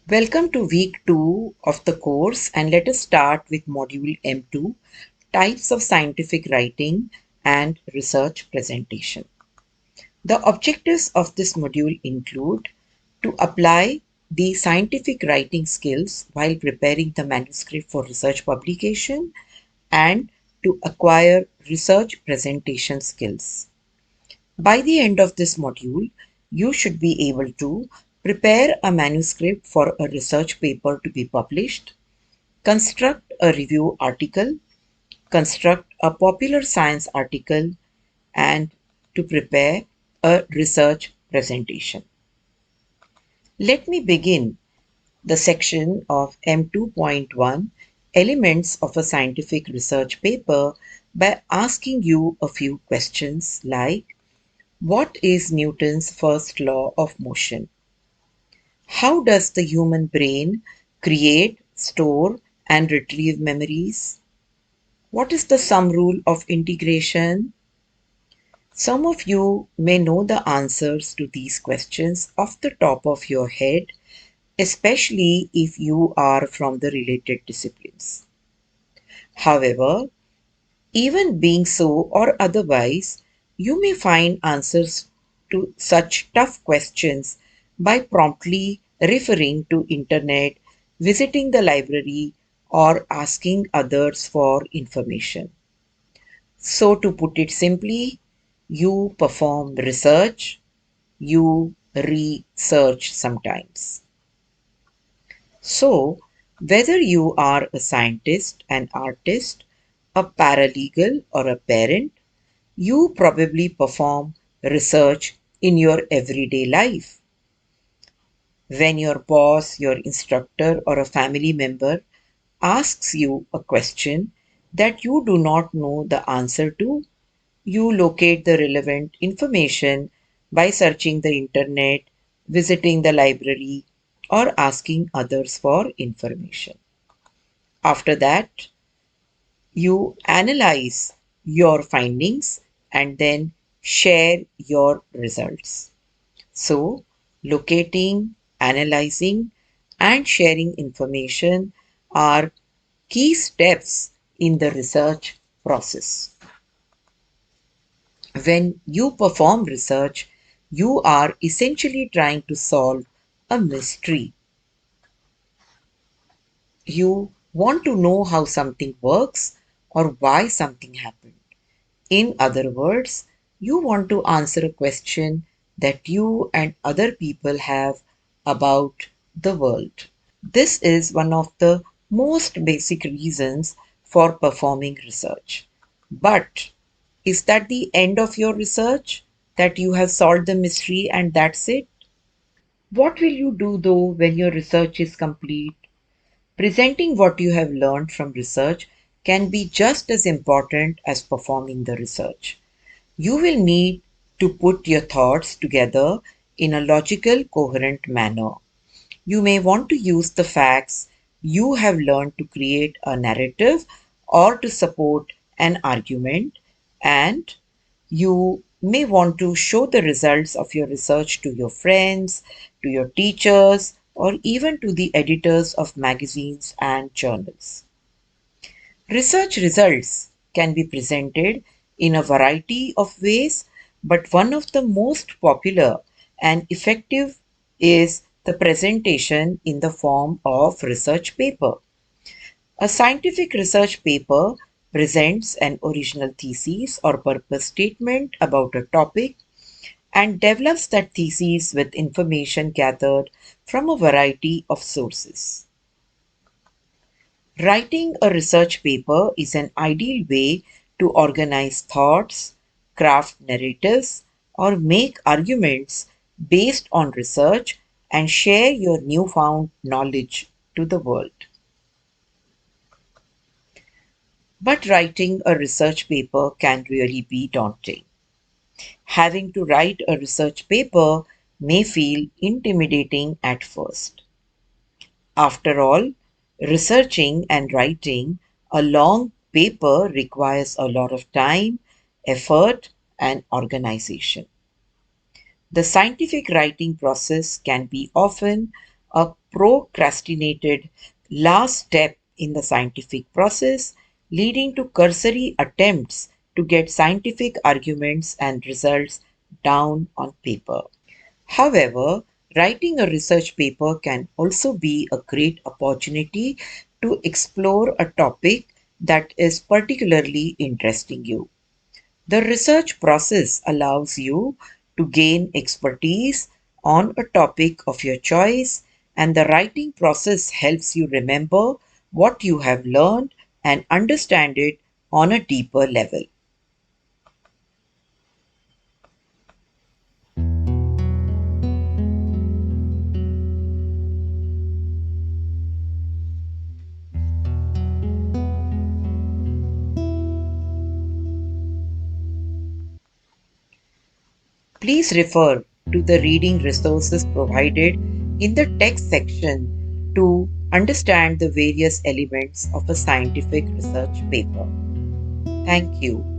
Welcome to week 2 of the course, and let us start with module M2, Types of Scientific Writing and Research Presentation. The objectives of this module include to apply the scientific writing skills while preparing the manuscript for research publication and to acquire research presentation skills. By the end of this module, you should be able to prepare a manuscript for a research paper to be published, construct a review article, construct a popular science article, and to prepare a research presentation. Let me begin the section of M2.1 Elements of a Scientific Research Paper by asking you a few questions like: what is Newton's first law of motion? How does the human brain create, store, and retrieve memories? What is the sum rule of integration? Some of you may know the answers to these questions off the top of your head, especially if you are from the related disciplines. However, even being so or otherwise, you may find answers to such tough questions by promptly referring to internet, visiting the library, or asking others for information. So to put it simply, you perform research, you research sometimes. So, whether you are a scientist, an artist, a paralegal, or a parent, you probably perform research in your everyday life. When your boss, your instructor, or a family member asks you a question that you do not know the answer to, you locate the relevant information by searching the internet, visiting the library, or asking others for information. After that, you analyze your findings and then share your results. So, locating, analyzing, and sharing information are key steps in the research process. When you perform research, you are essentially trying to solve a mystery. You want to know how something works or why something happened. In other words, you want to answer a question that you and other people have about the world. This is one of the most basic reasons for performing research. But is that the end of your research? That you have solved the mystery and that's it? What will you do though when your research is complete? Presenting what you have learned from research can be just as important as performing the research. You will need to put your thoughts together in a logical, coherent manner. You may want to use the facts you have learned to create a narrative or to support an argument, and you may want to show the results of your research to your friends, to your teachers, or even to the editors of magazines and journals. Research results can be presented in a variety of ways, but one of the most popular and effective is the presentation in the form of research paper. A scientific research paper presents an original thesis or purpose statement about a topic and develops that thesis with information gathered from a variety of sources. Writing a research paper is an ideal way to organize thoughts, craft narratives, or make arguments based on research and share your newfound knowledge to the world. But writing a research paper can really be daunting. Having to write a research paper may feel intimidating at first. After all, researching and writing a long paper requires a lot of time, effort, and organization. The scientific writing process can be often a procrastinated last step in the scientific process, leading to cursory attempts to get scientific arguments and results down on paper. However, writing a research paper can also be a great opportunity to explore a topic that is particularly interesting you. The research process allows you to gain expertise on a topic of your choice, and the writing process helps you remember what you have learned and understand it on a deeper level. Please refer to the reading resources provided in the text section to understand the various elements of a scientific research paper. Thank you.